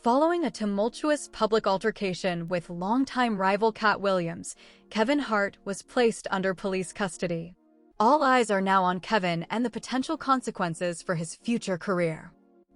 Following a tumultuous public altercation with longtime rival Katt Williams, Kevin Hart was placed under police custody. All eyes are now on Kevin and the potential consequences for his future career.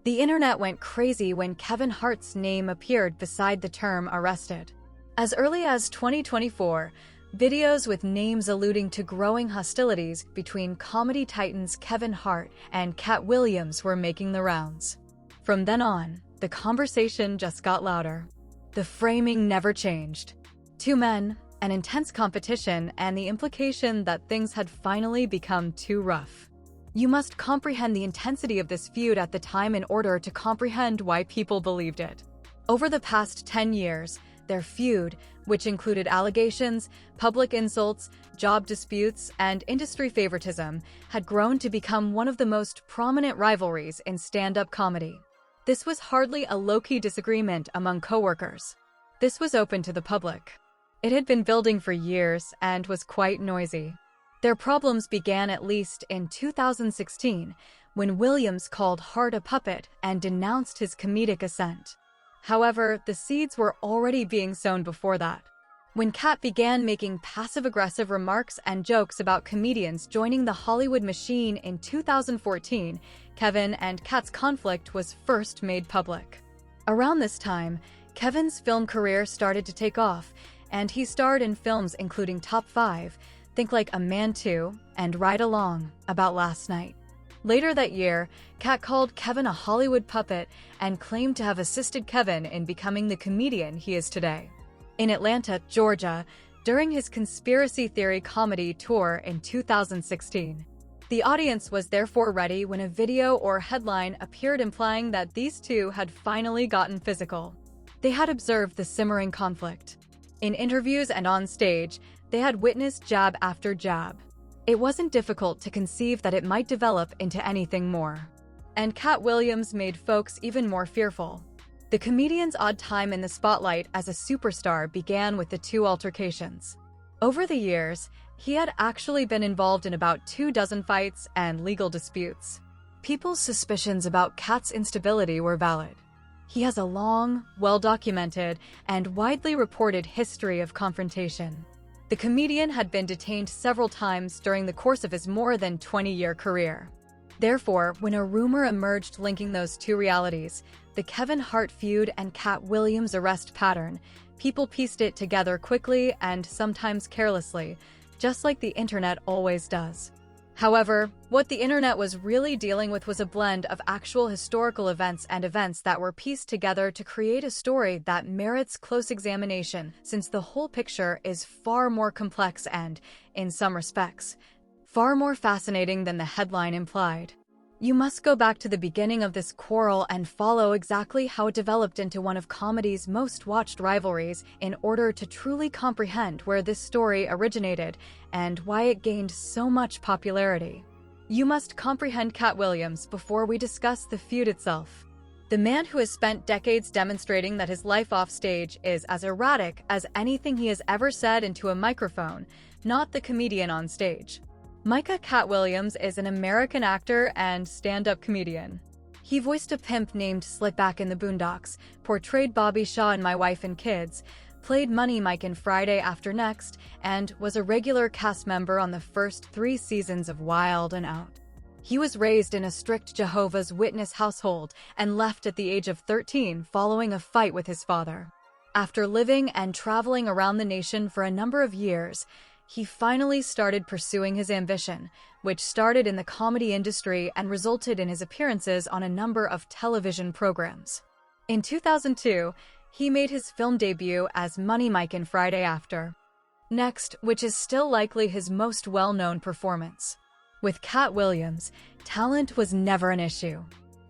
The internet went crazy when Kevin Hart's name appeared beside the term arrested. As early as 2024, videos with names alluding to growing hostilities between comedy titans Kevin Hart and Katt Williams were making the rounds. From then on, the conversation just got louder. The framing never changed. Two men, an intense competition, and the implication that things had finally become too rough. You must comprehend the intensity of this feud at the time in order to comprehend why people believed it. Over the past 10 years, their feud, which included allegations, public insults, job disputes, and industry favoritism, had grown to become one of the most prominent rivalries in stand-up comedy. This was hardly a low-key disagreement among coworkers. This was open to the public. It had been building for years and was quite noisy. Their problems began at least in 2016, when Williams called Hart a puppet and denounced his comedic ascent. However, the seeds were already being sown before that. When Katt began making passive-aggressive remarks and jokes about comedians joining the Hollywood machine in 2014, Kevin and Katt's conflict was first made public. Around this time, Kevin's film career started to take off, and he starred in films including Top 5, Think Like a Man 2, and Ride Along, About Last Night. Later that year, Katt called Kevin a Hollywood puppet and claimed to have assisted Kevin in becoming the comedian he is today. In Atlanta, Georgia, during his conspiracy theory comedy tour in 2016. The audience was therefore ready when a video or headline appeared implying that these two had finally gotten physical. They had observed the simmering conflict. In interviews and on stage, they had witnessed jab after jab. It wasn't difficult to conceive that it might develop into anything more. And Katt Williams made folks even more fearful. The comedian's odd time in the spotlight as a superstar began with the two altercations. Over the years, he had actually been involved in about 24 fights and legal disputes. People's suspicions about Katt's instability were valid. He has a long, well-documented, and widely reported history of confrontation. The comedian had been detained several times during the course of his more than 20-year career. Therefore, when a rumor emerged linking those two realities, the Kevin Hart feud and Katt Williams arrest pattern, people pieced it together quickly and sometimes carelessly, just like the internet always does. However, what the internet was really dealing with was a blend of actual historical events and events that were pieced together to create a story that merits close examination, since the whole picture is far more complex and, in some respects, far more fascinating than the headline implied. You must go back to the beginning of this quarrel and follow exactly how it developed into one of comedy's most watched rivalries in order to truly comprehend where this story originated and why it gained so much popularity. You must comprehend Katt Williams before we discuss the feud itself. The man who has spent decades demonstrating that his life off stage is as erratic as anything he has ever said into a microphone, not the comedian on stage. Katt Williams is an American actor and stand-up comedian. He voiced a pimp named Slickback in the Boondocks, portrayed Bobby Shaw in My Wife and Kids, played Money Mike in Friday After Next, and was a regular cast member on the first 3 seasons of Wild 'N Out. He was raised in a strict Jehovah's Witness household and left at the age of 13 following a fight with his father. After living and traveling around the nation for a number of years, he finally started pursuing his ambition, which started in the comedy industry and resulted in his appearances on a number of television programs. In 2002, he made his film debut as Money Mike in Friday After Next, which is still likely his most well-known performance. With Katt Williams, talent was never an issue.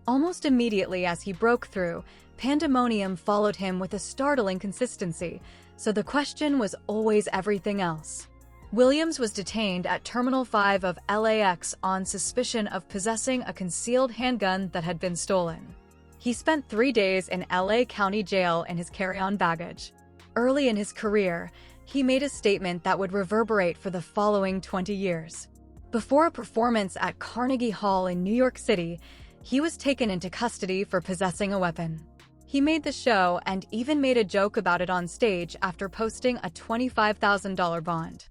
Almost immediately as he broke through, pandemonium followed him with a startling consistency, so the question was always everything else. Williams was detained at Terminal 5 of LAX on suspicion of possessing a concealed handgun that had been stolen. He spent 3 days in LA County Jail in his carry-on baggage. Early in his career, he made a statement that would reverberate for the following 20 years. Before a performance at Carnegie Hall in New York City, he was taken into custody for possessing a weapon. He made the show and even made a joke about it on stage after posting a $25,000 bond.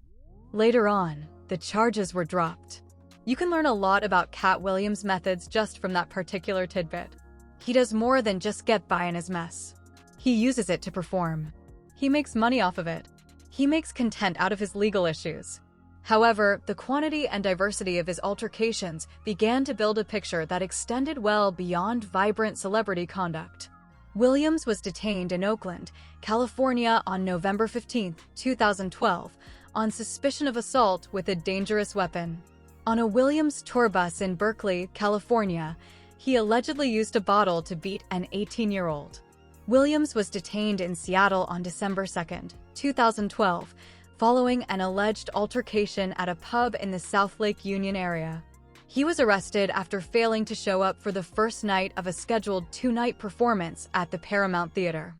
Later on, the charges were dropped. You can learn a lot about Katt Williams' methods just from that particular tidbit. He does more than just get by in his mess. He uses it to perform. He makes money off of it. He makes content out of his legal issues. However, the quantity and diversity of his altercations began to build a picture that extended well beyond vibrant celebrity conduct. Williams was detained in Oakland, California on November 15, 2012, on suspicion of assault with a dangerous weapon. On a Williams tour bus in Berkeley, California, he allegedly used a bottle to beat an 18-year-old. Williams was detained in Seattle on December 2, 2012, following an alleged altercation at a pub in the South Lake Union area. He was arrested after failing to show up for the first night of a scheduled two-night performance at the Paramount Theater.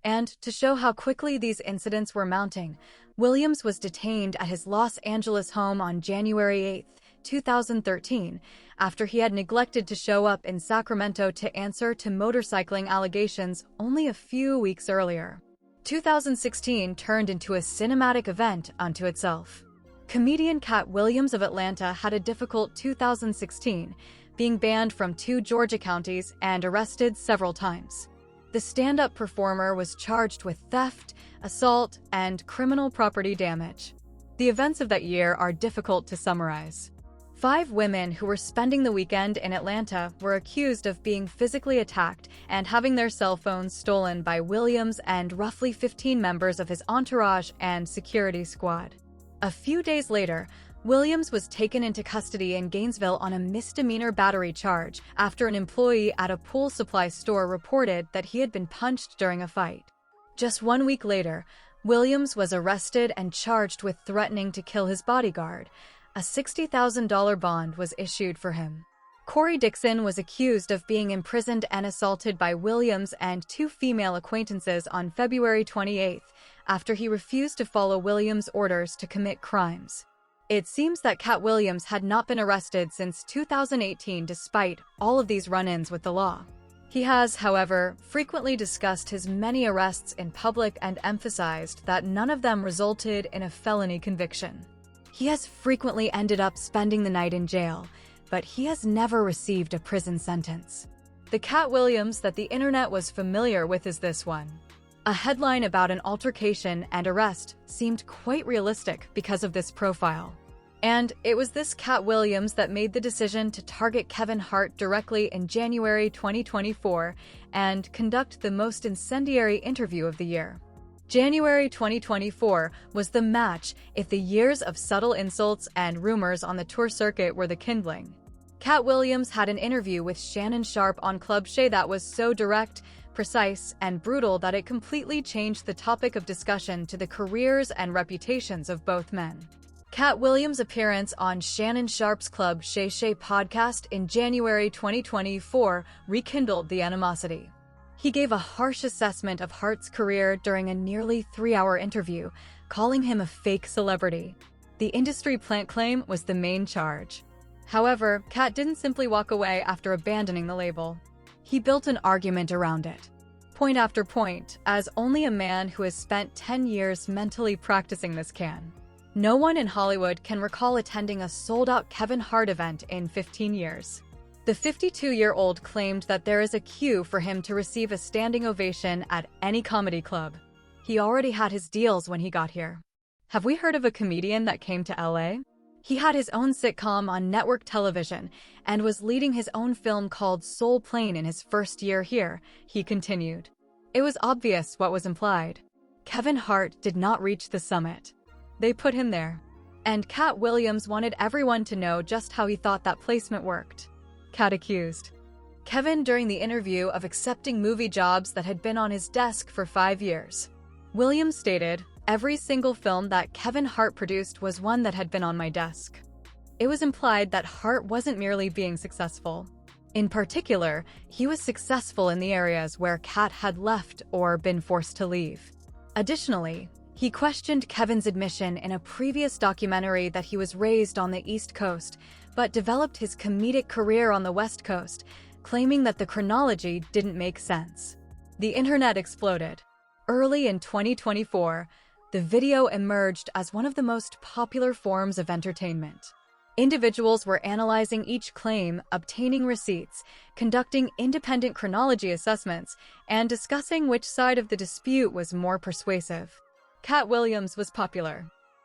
And to show how quickly these incidents were mounting, Williams was detained at his Los Angeles home on January 8, 2013, after he had neglected to show up in Sacramento to answer to motorcycling allegations only a few weeks earlier. 2016 turned into a cinematic event unto itself. Comedian Katt Williams of Atlanta had a difficult 2016, being banned from 2 Georgia counties and arrested several times. The stand-up performer was charged with theft, assault, and criminal property damage. The events of that year are difficult to summarize. 5 women who were spending the weekend in Atlanta were accused of being physically attacked and having their cell phones stolen by Williams and roughly 15 members of his entourage and security squad. A few days later, Williams was taken into custody in Gainesville on a misdemeanor battery charge after an employee at a pool supply store reported that he had been punched during a fight. Just 1 week later, Williams was arrested and charged with threatening to kill his bodyguard. A $60,000 bond was issued for him. Corey Dixon was accused of being imprisoned and assaulted by Williams and 2 female acquaintances on February 28 after he refused to follow Williams' orders to commit crimes. It seems that Katt Williams had not been arrested since 2018 despite all of these run-ins with the law. He has, however, frequently discussed his many arrests in public and emphasized that none of them resulted in a felony conviction. He has frequently ended up spending the night in jail, but he has never received a prison sentence. The Katt Williams that the internet was familiar with is this one. A headline about an altercation and arrest seemed quite realistic because of this profile. And it was this Katt Williams that made the decision to target Kevin Hart directly in January 2024 and conduct the most incendiary interview of the year. January 2024 was the match if the years of subtle insults and rumors on the tour circuit were the kindling. Katt Williams had an interview with Shannon Sharpe on Club Shay that was so direct, precise, and brutal that it completely changed the topic of discussion to the careers and reputations of both men. Katt Williams' appearance on Shannon Sharpe's Club Shay podcast in January 2024 rekindled the animosity. He gave a harsh assessment of Hart's career during a nearly 3-hour interview, calling him a fake celebrity. The industry plant claim was the main charge. However, Katt didn't simply walk away after abandoning the label. He built an argument around it. Point after point, as only a man who has spent 10 years mentally practicing this can. No one in Hollywood can recall attending a sold-out Kevin Hart event in 15 years. The 52-year-old claimed that there is a queue for him to receive a standing ovation at any comedy club. He already had his deals when he got here. Have we heard of a comedian that came to LA? He had his own sitcom on network television and was leading his own film called Soul Plane in his first year here, he continued. It was obvious what was implied. Kevin Hart did not reach the summit. They put him there. And Katt Williams wanted everyone to know just how he thought that placement worked. Katt accused Kevin during the interview of accepting movie jobs that had been on his desk for 5 years. Williams stated, "Every single film that Kevin Hart produced was one that had been on my desk." It was implied that Hart wasn't merely being successful. In particular, he was successful in the areas where Katt had left or been forced to leave. Additionally, he questioned Kevin's admission in a previous documentary that he was raised on the East Coast, but developed his comedic career on the West Coast, claiming that the chronology didn't make sense. The internet exploded. Early in 2024, the video emerged as one of the most popular forms of entertainment. Individuals were analyzing each claim, obtaining receipts, conducting independent chronology assessments, and discussing which side of the dispute was more persuasive. Katt Williams was popular.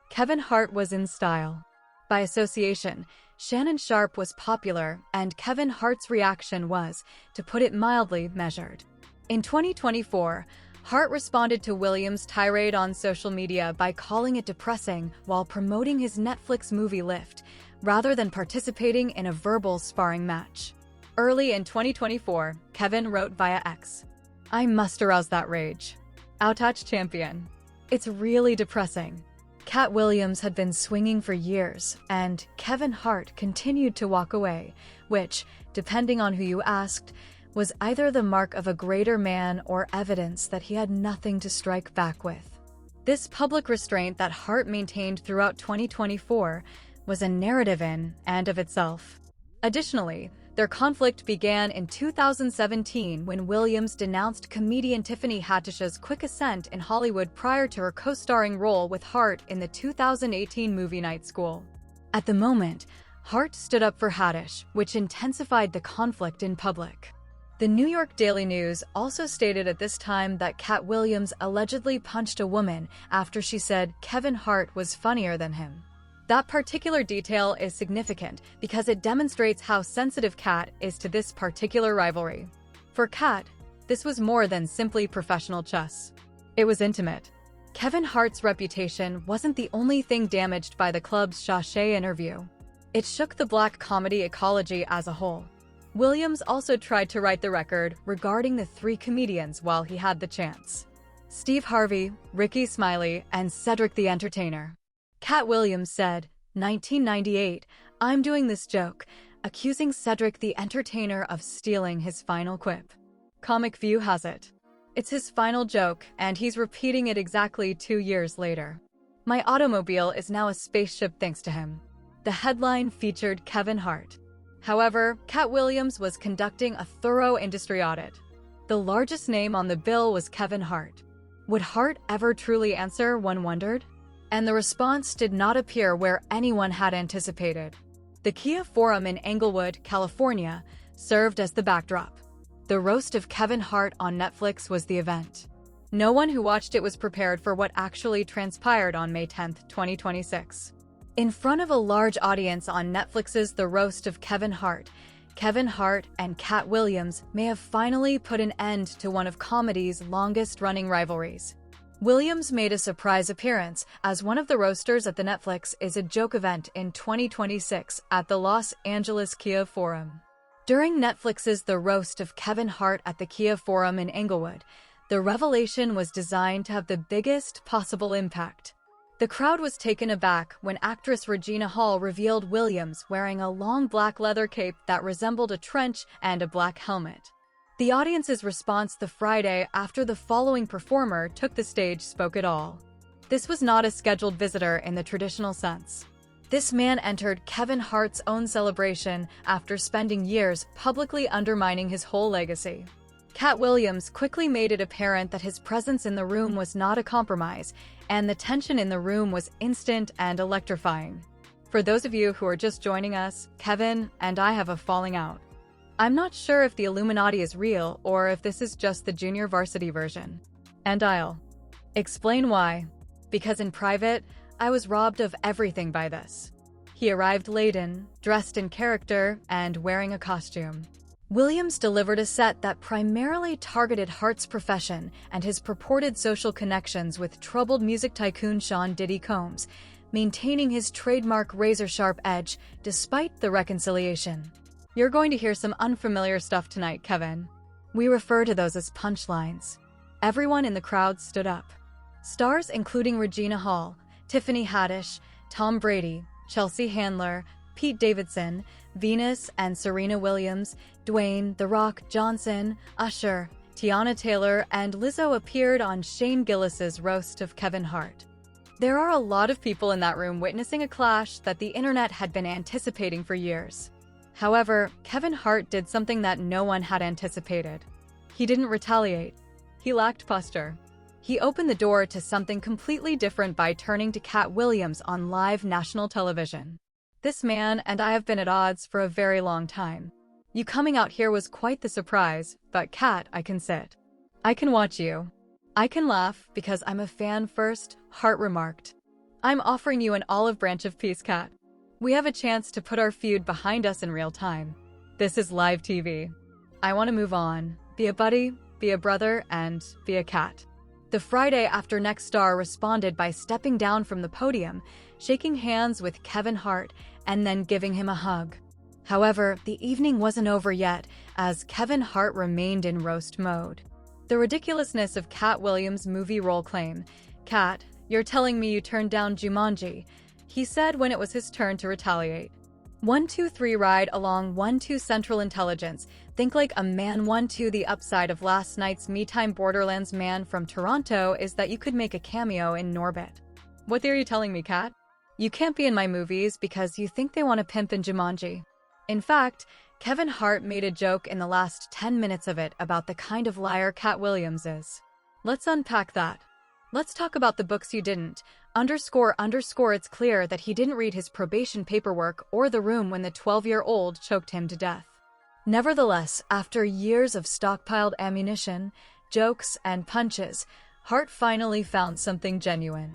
Kevin Hart was in style. By association, Shannon Sharpe was popular, and Kevin Hart's reaction was, to put it mildly, measured. In 2024, Hart responded to Williams' tirade on social media by calling it depressing while promoting his Netflix movie Lift, rather than participating in a verbal sparring match. Early in 2024, Kevin wrote via X, "I must arouse that rage. Outtouch champion. It's really depressing." Katt Williams had been swinging for years, and Kevin Hart continued to walk away, which, depending on who you asked, was either the mark of a greater man or evidence that he had nothing to strike back with. This public restraint that Hart maintained throughout 2024 was a narrative in and of itself. Additionally, their conflict began in 2017 when Williams denounced comedian Tiffany Haddish's quick ascent in Hollywood prior to her co-starring role with Hart in the 2018 movie Night School. At the moment, Hart stood up for Haddish, which intensified the conflict in public. The New York Daily News also stated at this time that Katt Williams allegedly punched a woman after she said Kevin Hart was funnier than him. That particular detail is significant because it demonstrates how sensitive Katt is to this particular rivalry. For Katt, this was more than simply professional chess. It was intimate. Kevin Hart's reputation wasn't the only thing damaged by the club's Sachet interview. It shook the black comedy ecology as a whole. Williams also tried to right the record regarding the three comedians while he had the chance: Steve Harvey, Ricky Smiley, and Cedric the Entertainer. Katt Williams said, 1998, "I'm doing this joke," accusing Cedric the Entertainer of stealing his final quip. Comic View has it. It's his final joke, and he's repeating it exactly 2 years later. "My automobile is now a spaceship thanks to him." The headline featured Kevin Hart. However, Katt Williams was conducting a thorough industry audit. The largest name on the bill was Kevin Hart. Would Hart ever truly answer, one wondered? And the response did not appear where anyone had anticipated. The Kia Forum in Englewood, California, served as the backdrop. The roast of Kevin Hart on Netflix was the event. No one who watched it was prepared for what actually transpired on May 10, 2026. In front of a large audience on Netflix's The Roast of Kevin Hart and Katt Williams may have finally put an end to one of comedy's longest-running rivalries. Williams made a surprise appearance as one of the roasters at the Netflix Is a Joke event in 2026 at the Los Angeles Kia Forum. During Netflix's The Roast of Kevin Hart at the Kia Forum in Englewood, the revelation was designed to have the biggest possible impact. The crowd was taken aback when actress Regina Hall revealed Williams wearing a long black leather cape that resembled a trench and a black helmet. The audience's response the Friday after the following performer took the stage spoke it all. This was not a scheduled visitor in the traditional sense. This man entered Kevin Hart's own celebration after spending years publicly undermining his whole legacy. Katt Williams quickly made it apparent that his presence in the room was not a compromise, and the tension in the room was instant and electrifying. For those of you who are just joining us, Kevin and I have a falling out. I'm not sure if the Illuminati is real or if this is just the junior varsity version. And I'll explain why. Because in private, I was robbed of everything by this. He arrived laden, dressed in character, and wearing a costume. Williams delivered a set that primarily targeted Hart's profession and his purported social connections with troubled music tycoon Sean Diddy Combs, maintaining his trademark razor-sharp edge despite the reconciliation. You're going to hear some unfamiliar stuff tonight, Kevin. We refer to those as punchlines. Everyone in the crowd stood up. Stars including Regina Hall, Tiffany Haddish, Tom Brady, Chelsea Handler, Pete Davidson, Venus and Serena Williams, Dwayne "The Rock" Johnson, Usher, Tiana Taylor, and Lizzo appeared on Shane Gillis's roast of Kevin Hart. There are a lot of people in that room witnessing a clash that the internet had been anticipating for years. However, Kevin Hart did something that no one had anticipated. He didn't retaliate. He lacked posture. He opened the door to something completely different by turning to Katt Williams on live national television. This man and I have been at odds for a very long time. You coming out here was quite the surprise, but Katt, I can sit. I can watch you. I can laugh because I'm a fan first, Hart remarked. I'm offering you an olive branch of peace, Katt. We have a chance to put our feud behind us in real time. This is live TV. I want to move on, be a buddy, be a brother, and be a cat. The Friday after next star responded by stepping down from the podium, shaking hands with Kevin Hart, and then giving him a hug. However, the evening wasn't over yet, as Kevin Hart remained in roast mode. The ridiculousness of Katt Williams' movie role claim. Katt, you're telling me you turned down Jumanji, he said when it was his turn to retaliate. 123 ride along 12 Central Intelligence. Think like a man. 12 The upside of last night's Me Time Borderlands man from Toronto is that you could make a cameo in Norbit. What are you telling me, Katt? You can't be in my movies because you think they want to pimp in Jumanji. In fact, Kevin Hart made a joke in the last 10 minutes of it about the kind of liar Katt Williams is. Let's unpack that. Let's talk about the books you didn't. It's clear that he didn't read his probation paperwork or the room when the 12-year-old choked him to death. Nevertheless, after years of stockpiled ammunition, jokes, and punches, Hart finally found something genuine.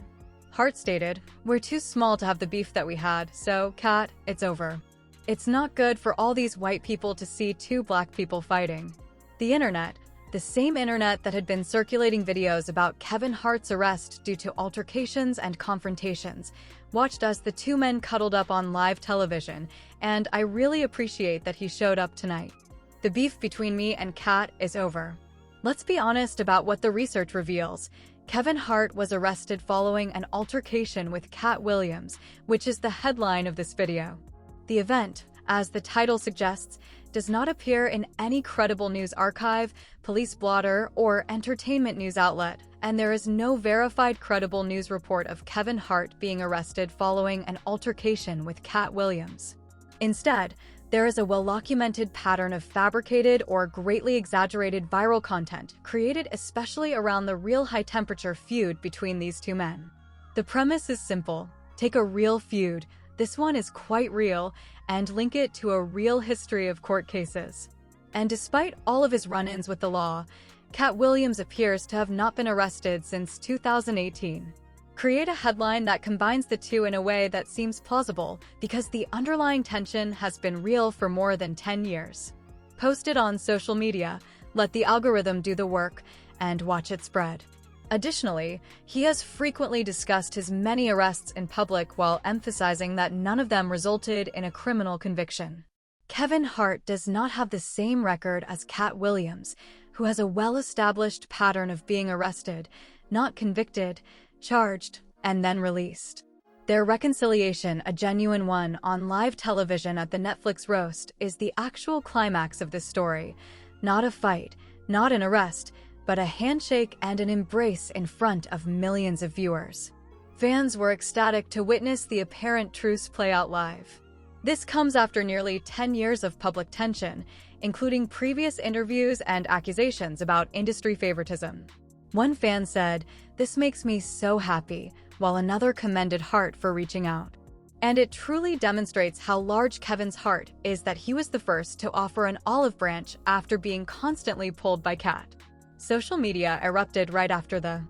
Hart stated, "We're too small to have the beef that we had, so, Katt, it's over. It's not good for all these white people to see two black people fighting." The internet, the same internet that had been circulating videos about Kevin Hart's arrest due to altercations and confrontations, watched as the two men cuddled up on live television, and I really appreciate that he showed up tonight. The beef between me and Katt is over. Let's be honest about what the research reveals. Kevin Hart was arrested following an altercation with Katt Williams, which is the headline of this video. The event, as the title suggests, does not appear in any credible news archive, police blotter, or entertainment news outlet, and there is no verified credible news report of Kevin Hart being arrested following an altercation with Katt Williams. Instead, there is a well-documented pattern of fabricated or greatly exaggerated viral content created especially around the real high-temperature feud between these two men. The premise is simple. Take a real feud, this one is quite real, and link it to a real history of court cases. And despite all of his run-ins with the law, Katt Williams appears to have not been arrested since 2018. Create a headline that combines the two in a way that seems plausible because the underlying tension has been real for more than 10 years. Post it on social media, let the algorithm do the work, and watch it spread. Additionally, he has frequently discussed his many arrests in public while emphasizing that none of them resulted in a criminal conviction. Kevin Hart does not have the same record as Katt Williams, who has a well-established pattern of being arrested, not convicted, charged, and then released. Their reconciliation, a genuine one, on live television at the Netflix roast is the actual climax of this story. Not a fight, not an arrest, but a handshake and an embrace in front of millions of viewers. Fans were ecstatic to witness the apparent truce play out live. This comes after nearly 10 years of public tension, including previous interviews and accusations about industry favoritism. One fan said, "This makes me so happy," while another commended Hart for reaching out. And it truly demonstrates how large Kevin's heart is that he was the first to offer an olive branch after being constantly pulled by Katt. Social media erupted right after the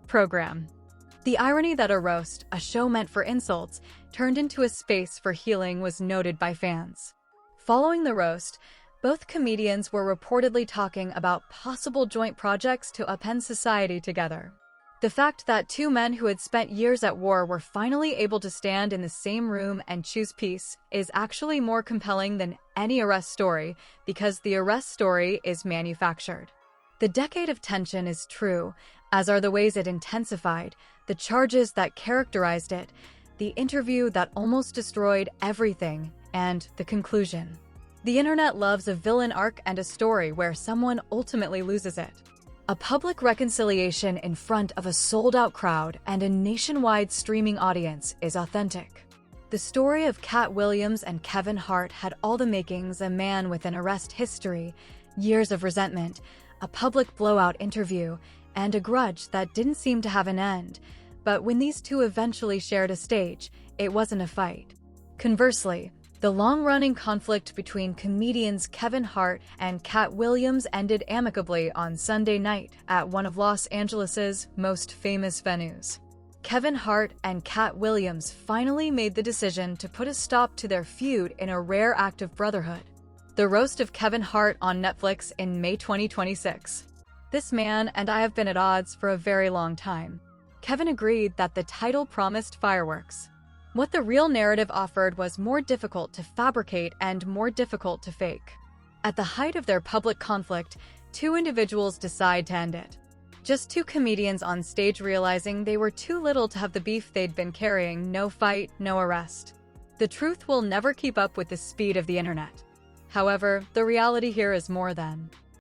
program. The irony that a roast, a show meant for insults, turned into a space for healing was noted by fans. Following the roast, both comedians were reportedly talking about possible joint projects to upend society together. The fact that two men who had spent years at war were finally able to stand in the same room and choose peace is actually more compelling than any arrest story because the arrest story is manufactured. The decade of tension is true, as are the ways it intensified, the charges that characterized it, the interview that almost destroyed everything, and the conclusion. The internet loves a villain arc and a story where someone ultimately loses it. A public reconciliation in front of a sold-out crowd and a nationwide streaming audience is authentic. The story of Katt Williams and Kevin Hart had all the makings a man with an arrest history, years of resentment, a public blowout interview, and a grudge that didn't seem to have an end. But when these two eventually shared a stage, it wasn't a fight. Conversely, the long-running conflict between comedians Kevin Hart and Katt Williams ended amicably on Sunday night at one of Los Angeles' most famous venues. Kevin Hart and Katt Williams finally made the decision to put a stop to their feud in a rare act of brotherhood. The roast of Kevin Hart on Netflix in May 2026. This man and I have been at odds for a very long time. Kevin agreed that the title promised fireworks. What the real narrative offered was more difficult to fabricate and more difficult to fake. At the height of their public conflict, two individuals decide to end it. Just two comedians on stage realizing they were too little to have the beef they'd been carrying. No fight, no arrest. The truth will never keep up with the speed of the internet. However, the reality here is more than